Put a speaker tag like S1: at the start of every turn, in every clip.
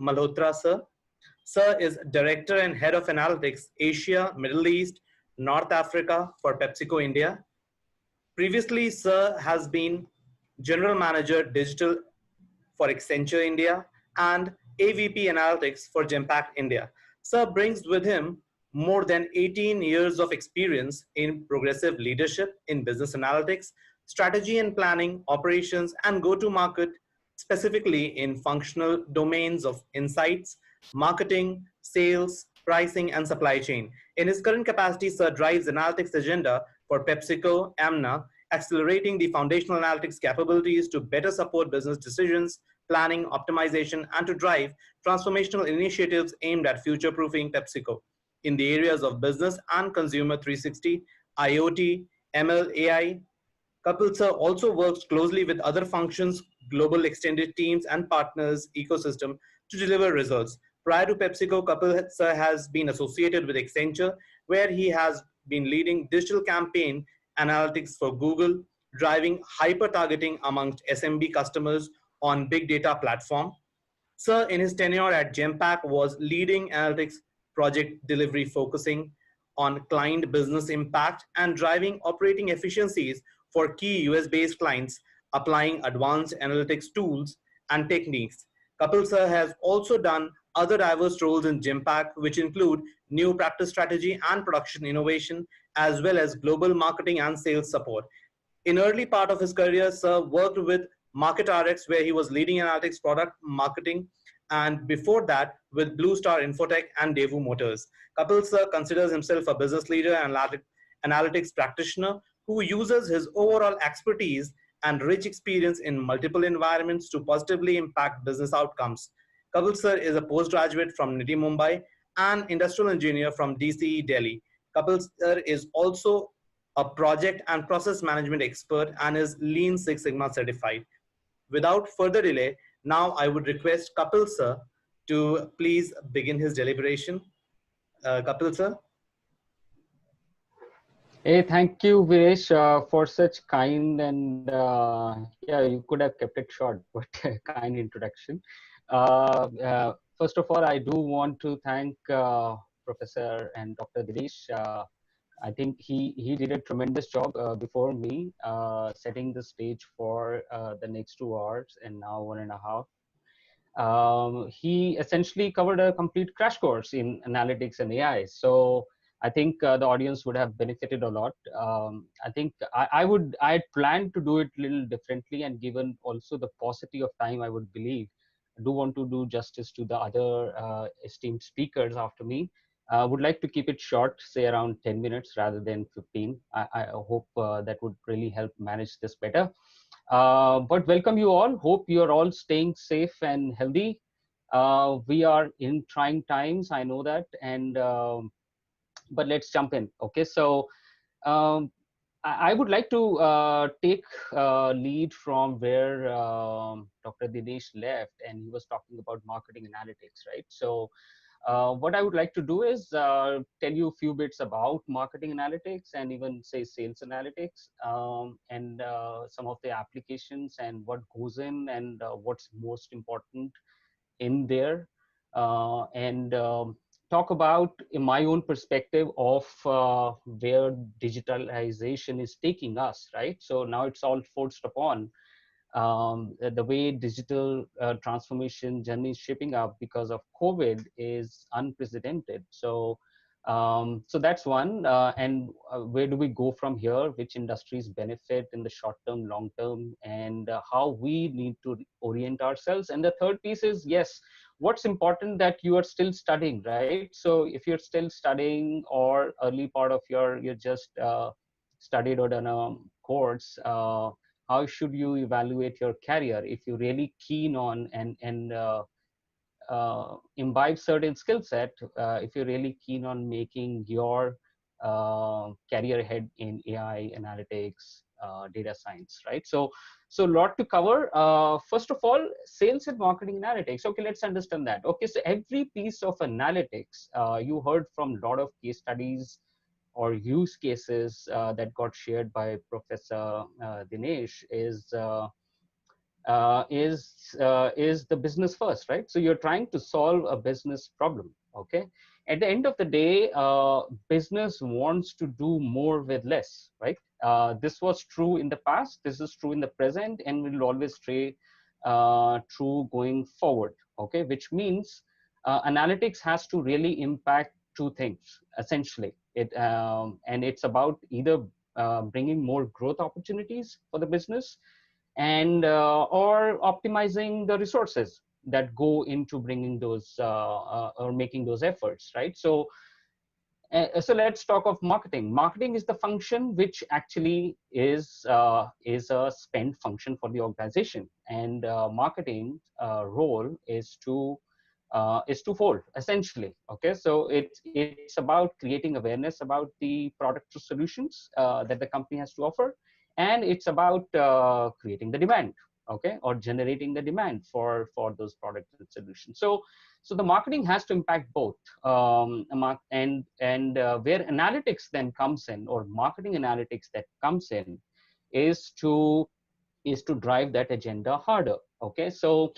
S1: Malhotra, sir. Sir is Director and Head of Analytics, Asia, Middle East, North Africa for PepsiCo India. Previously, Sir has been General Manager Digital for Accenture India and AVP Analytics for Genpact India. Sir brings with him more than 18 years of experience in progressive leadership in business analytics, strategy and planning, operations, and go-to-market, specifically in functional domains of insights, marketing, sales, pricing, and supply chain. In his current capacity, Sir drives analytics agenda for PepsiCo AMNA, accelerating the foundational analytics capabilities to better support business decisions, planning, optimization, and to drive transformational initiatives aimed at future-proofing PepsiCo in the areas of business and consumer 360, IoT, ML, AI. Kapil sir also works closely with other functions, global extended teams, and partners ecosystem to deliver results. Prior to PepsiCo, Kapil sir has been associated with Accenture, where he has been leading digital campaign analytics for Google, driving hyper targeting amongst SMB customers on big data platform. Sir, in his tenure at Genpact, was leading analytics project delivery, focusing on client business impact and driving operating efficiencies for key US-based clients, applying advanced analytics tools and techniques. Kapil sir has also done other diverse roles in Genpact, which include new practice strategy and production innovation, as well as global marketing and sales support. In early part of his career, Sir worked with MarketRx, where he was leading analytics product marketing, and before that with Blue Star Infotech and Daewoo Motors. Kapil Sir considers himself a business leader and analytics practitioner who uses his overall expertise and rich experience in multiple environments to positively impact business outcomes. Kapil Sir is a postgraduate from NITI Mumbai and industrial engineer from DCE Delhi. Kapil Sir is also a project and process management expert and is Lean Six Sigma certified. Without further delay, now I would request Kapil sir to please begin his deliberation. Kapil sir.
S2: Hey, thank you, Viresh, for such kind and yeah, you could have kept it short, but kind introduction. First of all, I do want to thank Professor and Dr. Dinesh. I think he did a tremendous job before me, setting the stage for the next 2 hours and now 1.5. He essentially covered a complete crash course in analytics and AI. So I think the audience would have benefited a lot. I think I had planned to do it a little differently, and given also the paucity of time, I would believe, I do want to do justice to the other esteemed speakers after me. I would like to keep it short, say around 10 minutes rather than 15. I hope that would really help manage this better. But welcome you all. Hope you're all staying safe and healthy. We are in trying times, I know that, and but let's jump in. Okay, so I would like to take lead from where Dr. Dinesh left, and he was talking about marketing analytics, right? So what I would like to do is tell you a few bits about marketing analytics and even say sales analytics, and some of the applications and what goes in and what's most important in there, and talk about in my own perspective of where digitalization is taking us, right? So now it's all forced upon. The way digital transformation journey is shaping up because of COVID is unprecedented. So so that's one. And where do we go from here? Which industries benefit in the short term, long term, and how we need to orient ourselves. And the third piece is, yes, what's important that you are still studying, right? So if you're still studying or early part of you just studied or done a course, how should you evaluate your career if you're really keen on and imbibe certain skill set, if you're really keen on making your career ahead in AI, analytics, data science, right? So a lot to cover. First of all, sales and marketing analytics. Okay, let's understand that. Okay, so every piece of analytics, you heard from a lot of case studies or use cases that got shared by Professor Dinesh, is is the business first, right? So you're trying to solve a business problem. Okay, at the end of the day, business wants to do more with less, right? This was true in the past, this is true in the present, and will always stay true going forward. Okay, which means analytics has to really impact two things essentially. And it's about either bringing more growth opportunities for the business, and or optimizing the resources that go into bringing those or making those efforts, right? So let's talk of marketing. Marketing is the function which actually is a spend function for the organization, and marketing role is twofold essentially. Okay, so it's about creating awareness about the products or solutions that the company has to offer, and it's about creating the demand, okay, or generating the demand for those products and solutions. So the marketing has to impact both, and where analytics then comes in, or marketing analytics that comes in, is to drive that agenda harder. Okay, so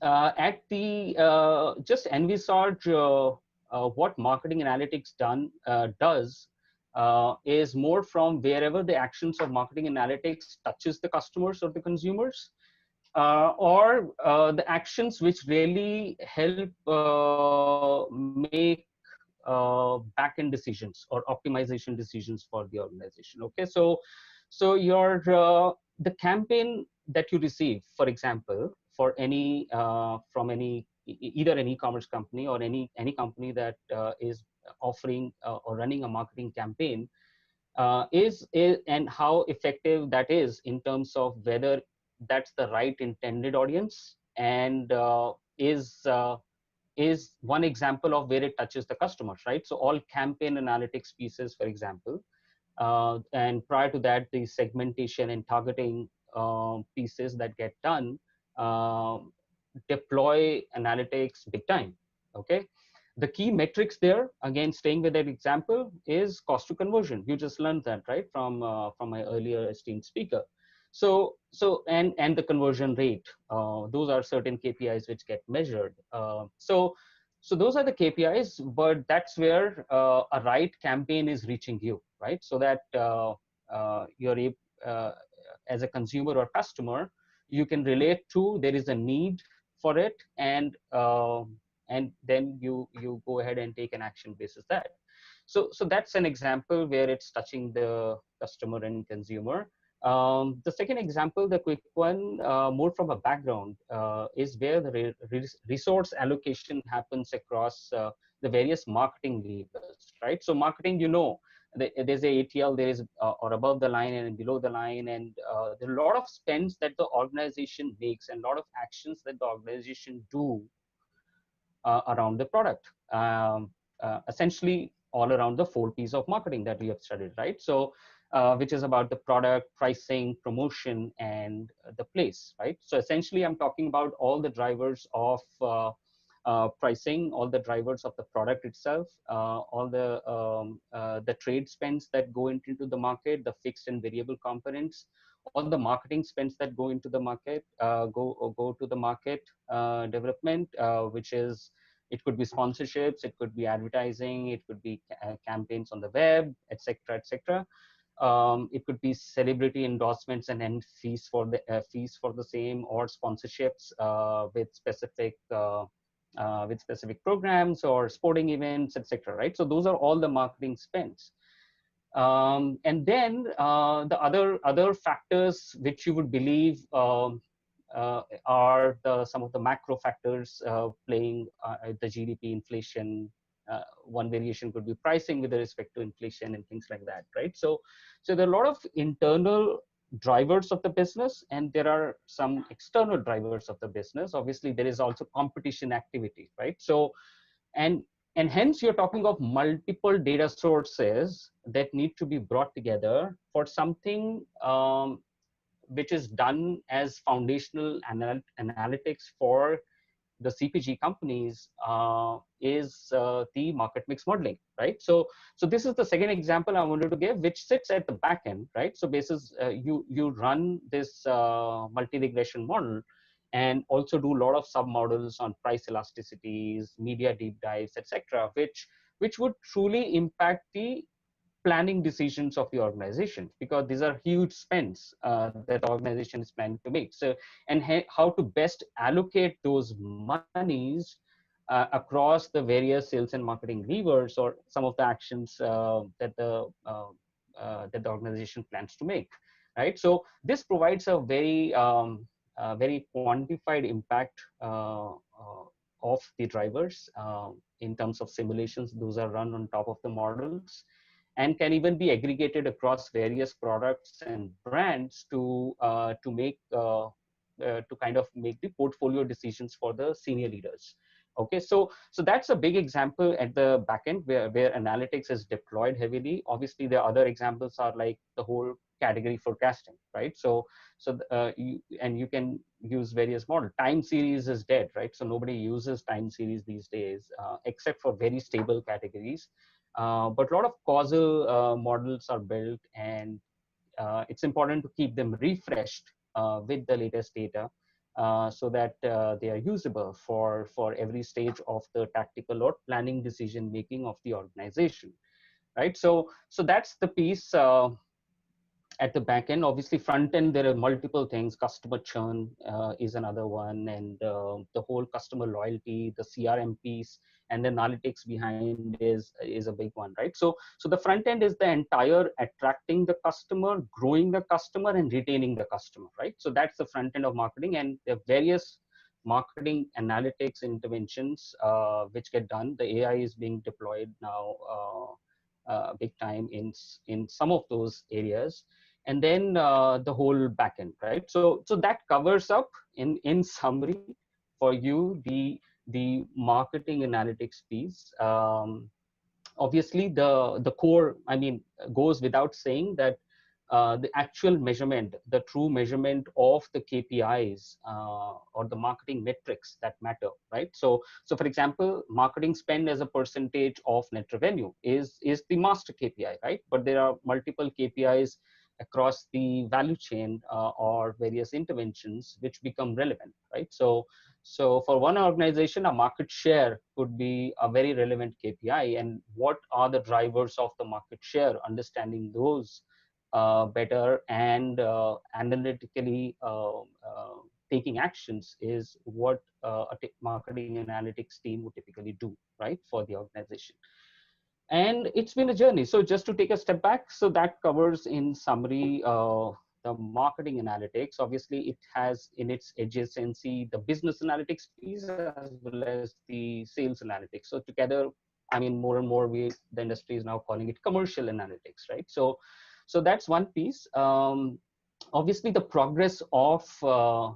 S2: at the just envisage what marketing analytics does is more from wherever the actions of marketing analytics touches the customers or the consumers, or the actions which really help make back-end decisions or optimization decisions for the organization. Okay, so your the campaign that you receive, for example, for any from any either an e-commerce company or any company that is offering or running a marketing campaign, is and how effective that is in terms of whether that's the right intended audience, and is one example of where it touches the customers, right? So all campaign analytics pieces, for example, and prior to that, the segmentation and targeting pieces that get done, uh, deploy analytics big time. Okay, the key metrics there, again staying with that example, is cost to conversion. You just learned that, right, from my earlier esteemed speaker. And the conversion rate, those are certain KPIs which get measured. So those are the KPIs, but that's where a right campaign is reaching you, right? So that you're uh, as a consumer or customer, you can relate to, there is a need for it, and then you go ahead and take an action basis that. So that's an example where it's touching the customer and consumer. The second example, the quick one, more from a background, is where the resource allocation happens across the various marketing levers, right? So marketing, there's a ATL, there is or above the line and below the line, and there are a lot of spends that the organization makes and a lot of actions that the organization do around the product. Essentially all around the 4 Ps of marketing that we have studied, right? So which is about the product, pricing, promotion, and the place, right? So essentially I'm talking about all the drivers of pricing, all the drivers of the product itself, all the trade spends that go into the market, the fixed and variable components, all the marketing spends that go into the market, go to the market development, which is, it could be sponsorships, it could be advertising, it could be campaigns on the web, etc., etc. It could be celebrity endorsements and then fees for the same, or sponsorships with specific programs or sporting events, etc. Right? So those are all the marketing spends. And then the other factors which you would believe are some of the macro factors playing the GDP, inflation. One variation could be pricing with respect to inflation and things like that, right? So there are a lot of internal drivers of the business, and there are some external drivers of the business. Obviously, there is also competition activity, right? So and hence you're talking of multiple data sources that need to be brought together for something which is done as foundational analytics for the CPG companies is the market mix modeling, right? So this is the second example I wanted to give, which sits at the back end, right? So basis you run this multi-regression model and also do a lot of sub models on price elasticities, media deep dives, etc., which would truly impact the planning decisions of the organization, because these are huge spends that the organization is planning to make. So, and how to best allocate those monies across the various sales and marketing levers, or some of the actions that the organization plans to make, right? So this provides a very quantified impact of the drivers in terms of simulations. Those are run on top of the models, and can even be aggregated across various products and brands to kind of make the portfolio decisions for the senior leaders. Okay, so that's a big example at the back end where analytics is deployed heavily. Obviously, the other examples are like the whole category forecasting, right? You can use various models. Time series is dead, right? So nobody uses time series these days, except for very stable categories. But a lot of causal models are built, and it's important to keep them refreshed with the latest data, so that they are usable for every stage of the tactical or planning decision making of the organization, right? So that's the piece at the back end. Obviously, front end, there are multiple things. Customer churn is another one, and the whole customer loyalty, the CRM piece, and the analytics behind is a big one, right? So the front end is the entire attracting the customer, growing the customer, and retaining the customer, right? So that's the front end of marketing, and there are various marketing analytics interventions which get done. The AI is being deployed now big time in some of those areas. And then the whole backend, right? So that covers up in summary for you the marketing analytics piece. Obviously, the core, I mean, goes without saying that the actual measurement, the true measurement of the KPIs or the marketing metrics that matter, right? So for example, marketing spend as a percentage of net revenue is the master KPI, right? But there are multiple KPIs across the value chain or various interventions which become relevant, right? So for one organization, a market share could be a very relevant KPI. And what are the drivers of the market share? Understanding those better and analytically taking actions is what a marketing analytics team would typically do, right, for the organization. And it's been a journey. So just to take a step back, so that covers in summary the marketing analytics. Obviously, it has in its adjacency the business analytics piece as well as the sales analytics. So together, I mean, more and more the industry is now calling it commercial analytics, right? So that's one piece. Obviously, the progress of the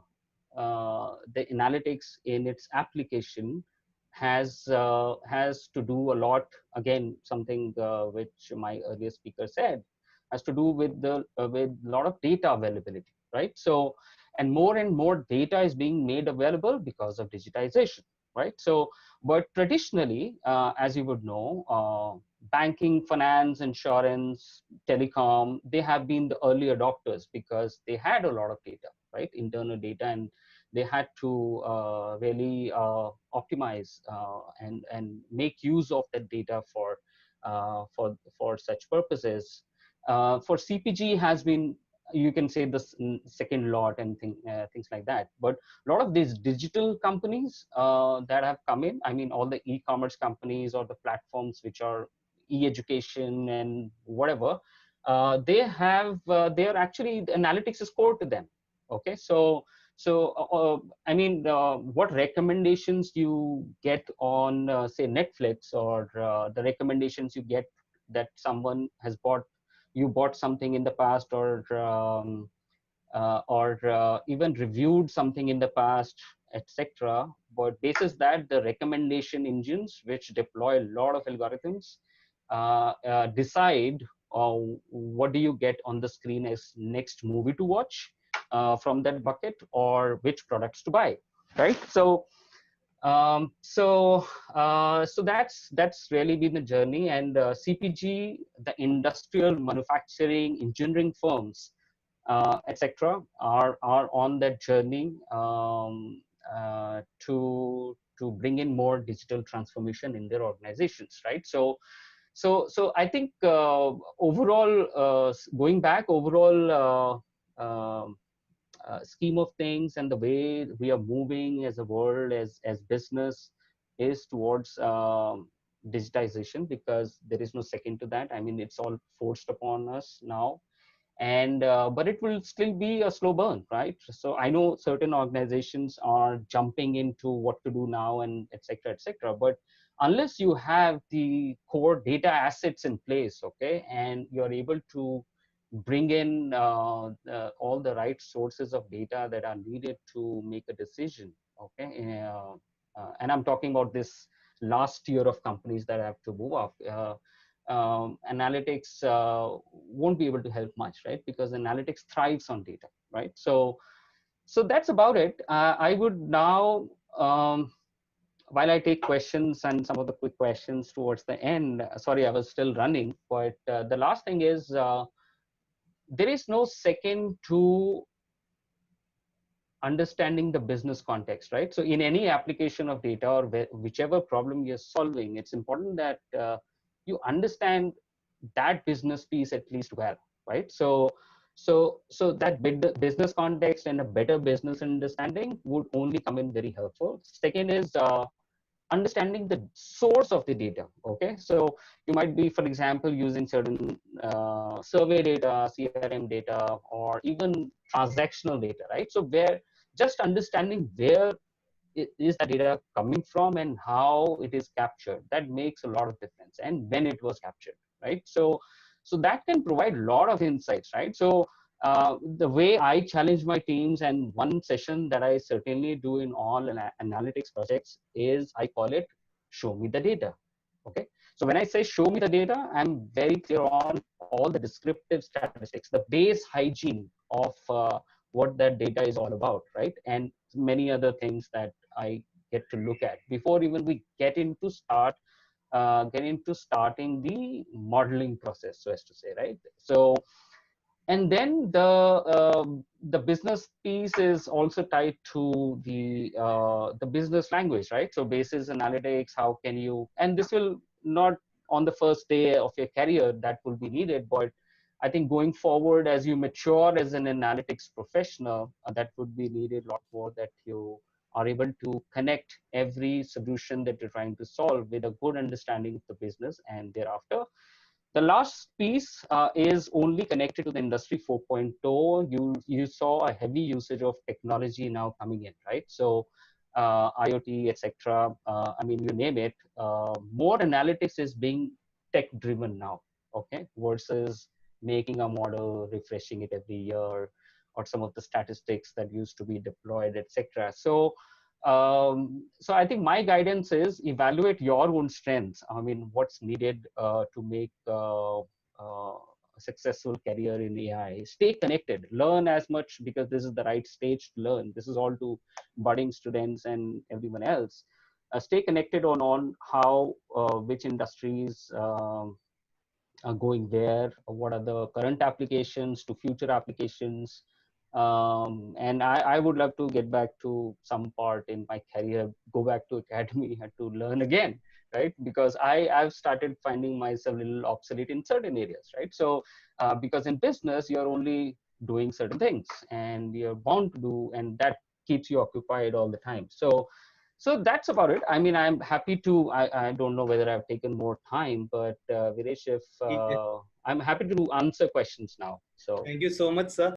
S2: analytics in its application has to do a lot, again, something which my earlier speaker said, has to do with with a lot of data availability, right? So and more data is being made available because of digitization, right? So but traditionally, as you would know, banking, finance, insurance, telecom, they have been the early adopters because they had a lot of data, right? Internal data, and they had to really optimize and make use of that data for such purposes. For CPG has been, you can say, the second lot and things like that. But a lot of these digital companies that have come in, I mean, all the e-commerce companies or the platforms which are e-education and whatever, they're actually, the analytics is core to them. Okay, so I mean, what recommendations you get on, say, Netflix, or the recommendations you get that someone has you bought something in the past, or even reviewed something in the past, etc. But basis that, the recommendation engines, which deploy a lot of algorithms, decide what do you get on the screen as next movie to watch from that bucket, or which products to buy, right? So that's really been the journey, and CPG, the industrial manufacturing engineering firms, etc., are on that journey to bring in more digital transformation in their organizations, right? So I think overall, going back, overall scheme of things and the way we are moving as a world, as business, is towards digitization, because there is no second to that. I mean, it's all forced upon us now, and but it will still be a slow burn, right? So I know certain organizations are jumping into what to do now, and etc., etc., but unless you have the core data assets in place, okay, and you're able to bring in all the right sources of data that are needed to make a decision, okay, and I'm talking about this last year of companies that have to move up. Analytics won't be able to help much, right? Because analytics thrives on data, right? So that's about it. I would now, while I take questions and some of the quick questions towards the end, sorry, I was still running, but the last thing is, there is no second to understanding the business context, right? So in any application of data, or whichever problem you're solving, it's important that you understand that business piece at least well, right? So that business context and a better business understanding would only come in very helpful. Second is understanding the source of the data, okay? So you might be, for example, using certain survey data, CRM data, or even transactional data, right? So where just understanding where is that data coming from and how it is captured, that makes a lot of difference, and when it was captured, right? So that can provide a lot of insights, right? So the way I challenge my teams, and one session that I certainly do in all analytics projects, is I call it show me the data. Okay, so when I say show me the data, I'm very clear on all the descriptive statistics, the base hygiene of what that data is all about, right? And many other things that I get to look at before even we get into starting the modeling process, so as to say, right? So, and then the business piece is also tied to the business language, right? So basis analytics, how can you, and this will not on the first day of your career that will be needed, but I think going forward, as you mature as an analytics professional, that would be needed a lot more, that you are able to connect every solution that you're trying to solve with a good understanding of the business. And thereafter, the last piece is only connected to the industry 4.0. You saw a heavy usage of technology now coming in, right? So IoT, etc. I mean, you name it. More analytics is being tech driven now, okay, versus making a model, refreshing it every year, or some of the statistics that used to be deployed, etc. So I think my guidance is evaluate your own strengths. I mean, what's needed to make a successful career in AI. Stay connected, learn as much, because this is the right stage to learn. This is all to budding students and everyone else. Stay connected on how which industries are going where, what are the current applications to future applications. And I would love to get back to some part in my career, go back to academy and to learn again, right? Because I've started finding myself a little obsolete in certain areas, right? So because in business, you're only doing certain things and you're bound to do, and that keeps you occupied all the time. So that's about it. I mean, I'm happy to, I don't know whether I've taken more time, but Viresh, if I'm happy to answer questions now. So
S1: Thank you so much, sir.